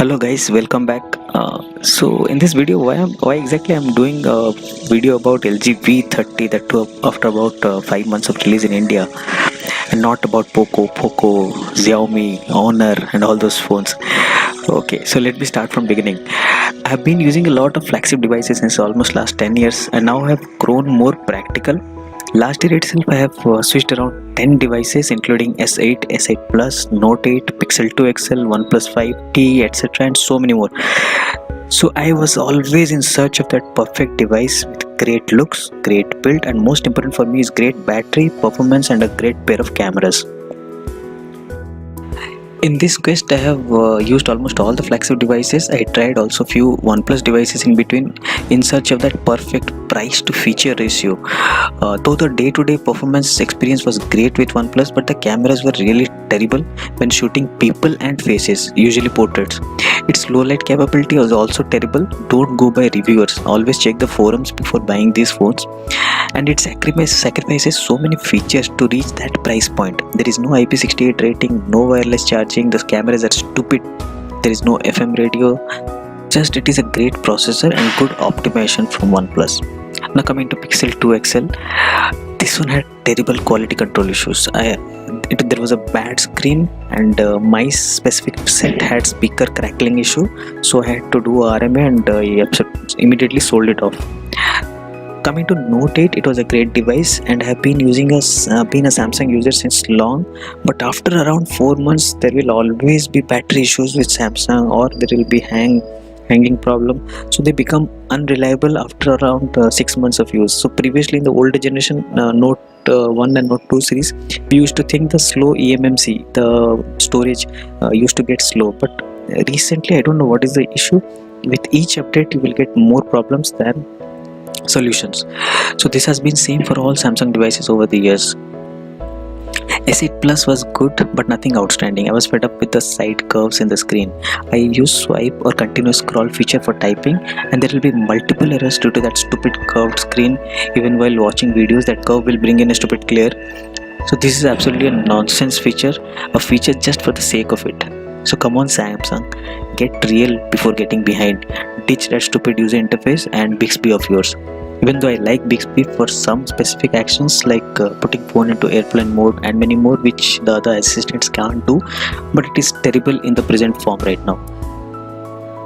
Hello guys, welcome back. So in this video, why exactly I'm doing a video about LG V30 that too after about 5 months of release in India, and not about Poco, Xiaomi, Honor, and all those phones. Okay, so let me start from beginning. I've been using a lot of flagship devices since almost last 10 years, and now I've grown more practical. Last year itself, I have switched around 10 devices, including S8, S8 Plus, Note 8, Pixel 2 XL, OnePlus 5T, etc., and so many more. So I was always in search of that perfect device with great looks, great build, and most important for me is great battery performance and a great pair of cameras. In this quest, I have used almost all the flagship devices. I tried also few OnePlus devices in between in search of that perfect price to feature ratio. Though the day-to-day performance experience was great with OnePlus, but the cameras were really terrible when shooting people and faces, usually portraits. Its low light capability was also terrible. Don't go by reviewers. Always check the forums before buying these phones. And it sacrifices so many features to reach that price point. There is no IP68 rating, no wireless charging, the cameras are stupid, there is no FM radio. Just it is a great processor and good optimization from OnePlus. Now coming to Pixel 2 XL, this one had terrible quality control issues. There was a bad screen, and my specific set had speaker crackling issue, so I had to do RMA and immediately sold it off. Coming to Note 8, it was a great device, and I have been been a Samsung user since long. But after around 4 months, there will always be battery issues with Samsung, or there will be hanging problem. So they become unreliable after around 6 months of use. So previously in the older generation, Note 1 and Note 2 series, we used to think the slow eMMC, the storage used to get slow. But recently, I don't know what is the issue. With each update, you will get more problems than solutions. So this has been same for all Samsung devices over the years. S8 Plus was good but nothing outstanding. I was fed up with the side curves in the screen. I use swipe or continuous scroll feature for typing, and there will be multiple errors due to that stupid curved screen. Even while watching videos, that curve will bring in a stupid glare. So this is absolutely a nonsense feature, a feature just for the sake of it. So come on Samsung, get real before getting behind. Ditch that stupid user interface and Bixby of yours. Even though I like Bixby for some specific actions like putting phone into airplane mode and many more which the other assistants can't do, but it is terrible in the present form right now.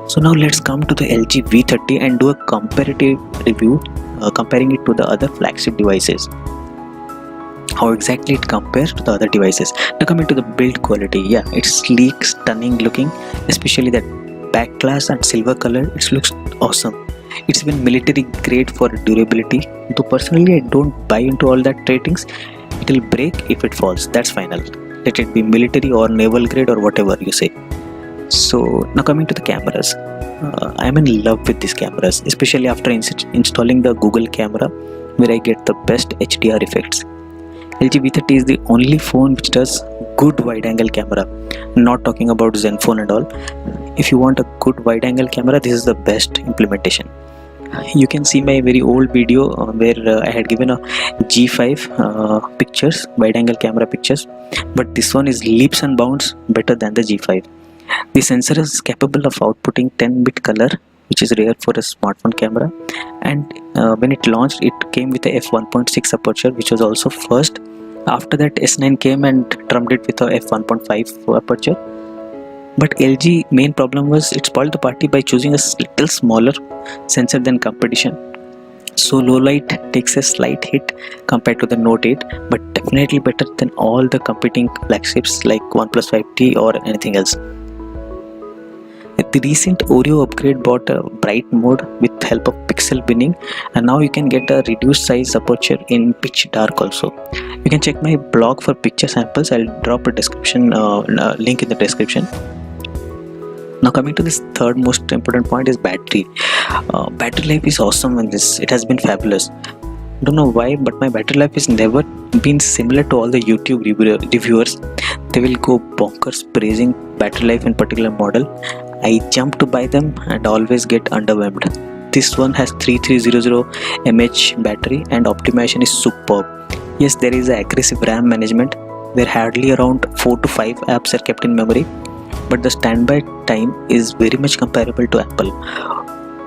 So now let's come to the LG V30 and do a comparative review, comparing it to the other flagship devices. How exactly it compares to the other devices. Now coming to the build quality, yeah, it's sleek, stunning looking, especially that back glass and silver color. It looks awesome. It's even military grade for durability. Though personally I don't buy into all that ratings. It will break if it falls, that's final. Let it be military or naval grade or whatever you say. So now coming to the cameras, I'm in love with these cameras, especially after installing the Google camera, where I get the best HDR effects. LG V30 is the only phone which does good wide-angle camera. I'm not talking about Zenfone and all. If you want a good wide-angle camera, this is the best implementation. You can see my very old video where I had given a G5 pictures, wide-angle camera pictures, but this one is leaps and bounds better than the G5. The sensor is capable of outputting 10-bit color, which is rare for a smartphone camera, and when it launched, it came with a f1.6 aperture, which was also first. After that, S9 came and trumped it with a f1.5 aperture. But LG main problem was it spoiled the party by choosing a little smaller sensor than competition. So low light takes a slight hit compared to the Note 8, but definitely better than all the competing flagships like OnePlus 5T or anything else. The recent Oreo upgrade brought a bright mode with help of pixel binning, and now you can get a reduced size aperture in pitch dark also. You can check my blog for picture samples. I'll drop a description link in the description. Now coming to this third most important point is battery. Battery life is awesome in this. It has been fabulous. Don't know why, but my battery life has never been similar to all the YouTube reviewers. They will go bonkers praising battery life in particular model. I jump to buy them and always get underwhelmed. This one has 3300 mAh battery and optimization is superb. Yes, there is a aggressive RAM management where hardly around 4 to 5 apps are kept in memory. but the standby time is very much comparable to Apple.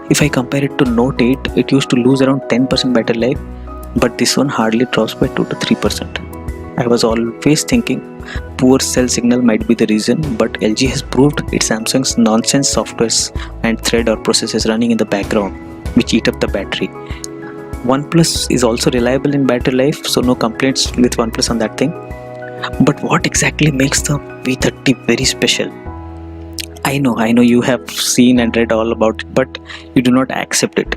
If I compare it to Note 8, it used to lose around 10% battery life, but this one hardly drops by 2 to 3%. I was always thinking poor cell signal might be the reason, but LG has proved it's Samsung's nonsense softwares and thread or processes running in the background which eat up the battery. OnePlus is also reliable in battery life, so no complaints with OnePlus on that thing. But what exactly makes the V30 very special? I know you have seen and read all about it, but you do not accept it.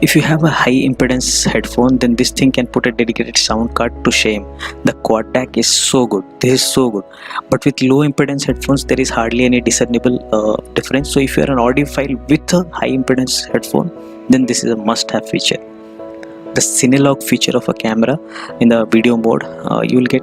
If you have a high impedance headphone, then this thing can put a dedicated sound card to shame. The quad DAC is so good. This is so good. But with low impedance headphones, there is hardly any discernible difference. So if you are an audiophile with a high impedance headphone, then this is a must-have feature. The Cinelog feature of a camera in the video mode, you will get,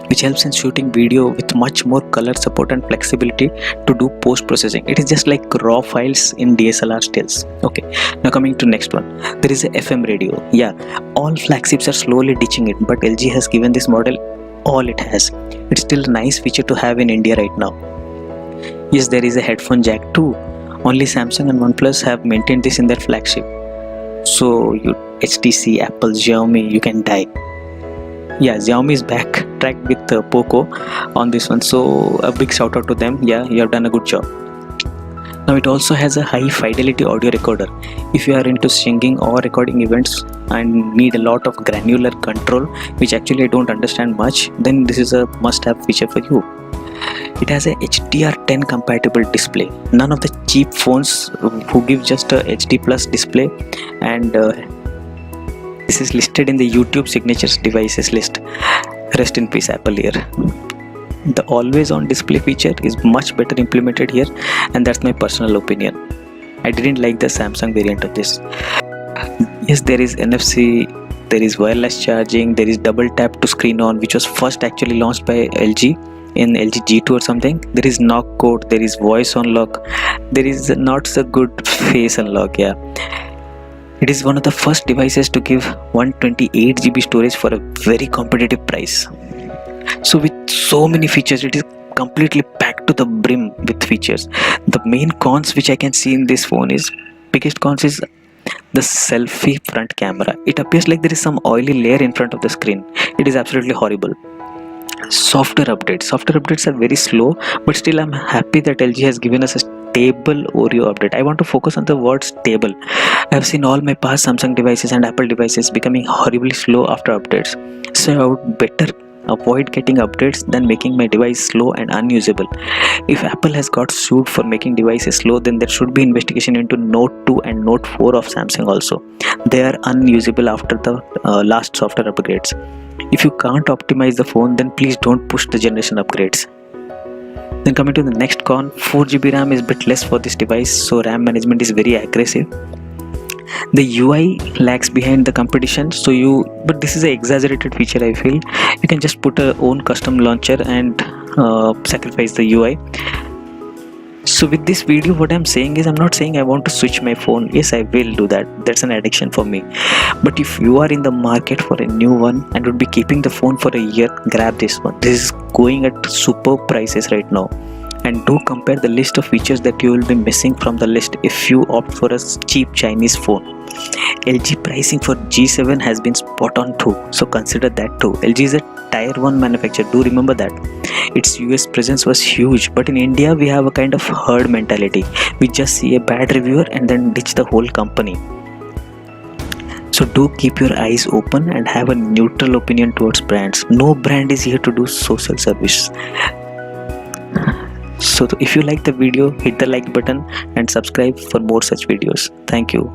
which helps in shooting video with much more color support and flexibility to do post-processing. It is just like raw files in DSLR stills. Okay, now coming to next one. There is a FM radio. Yeah, all flagships are slowly ditching it, but LG has given this model all it has. It's still a nice feature to have in India right now. Yes, there is a headphone jack too. Only Samsung and OnePlus have maintained this in their flagship. So you HTC, Apple, Xiaomi, you can die. Yeah, Xiaomi is backtracked with Poco on this one, so a big shout out to them. Yeah, you have done a good job. Now it also has a high fidelity audio recorder. If you are into singing or recording events and need a lot of granular control, which actually I don't understand much, then this is a must-have feature for you. It has a HDR10 compatible display. None of the cheap phones who give just a HD plus display, and this is listed in the YouTube signatures devices list. Rest in peace Apple here. The always on display feature is much better implemented here, and that's my personal opinion. I didn't like the Samsung variant of this. Yes, there is NFC, there is wireless charging, there is double tap to screen on, which was first actually launched by LG in LG G2 or something. There is knock code, there is voice unlock, there is not so good face unlock. Yeah, it is one of the first devices to give 128 GB storage for a very competitive price. So with so many features, it is completely packed to the brim with features. The main cons which I can see in this phone is, biggest cons is the selfie front camera. It appears like there is some oily layer in front of the screen. It is absolutely horrible. Software updates are very slow, but still I'm happy that LG has given us a stable Oreo update. I want to focus on the word stable. I have seen all my past Samsung devices and Apple devices becoming horribly slow after updates, so I would better avoid getting updates than making my device slow and unusable. If Apple has got sued for making devices slow, then there should be investigation into Note 2 and Note 4 of Samsung also. They are unusable after the last software upgrades. If you can't optimize the phone, then please don't push the generation upgrades. Then coming to the next con, 4GB RAM is a bit less for this device, so RAM management is very aggressive. The UI lags behind the competition, but this is an exaggerated feature. I feel you can just put a own custom launcher and sacrifice the UI. So with this video, what I'm saying is, I'm not saying I want to switch my phone. Yes, I will do that. That's an addiction for me. But if you are in the market for a new one and would be keeping the phone for a year, grab this one. This is going at superb prices right now. And do compare the list of features that you will be missing from the list if you opt for a cheap Chinese phone. LG pricing for G7 has been spot on too, so consider that too. LG is a tier 1 manufacturer, do remember that. Its US presence was huge, but in India we have a kind of herd mentality. We just see a bad reviewer and then ditch the whole company. So do keep your eyes open and have a neutral opinion towards brands. No brand is here to do social service. So if you like the video, hit the like button and subscribe for more such videos. Thank you.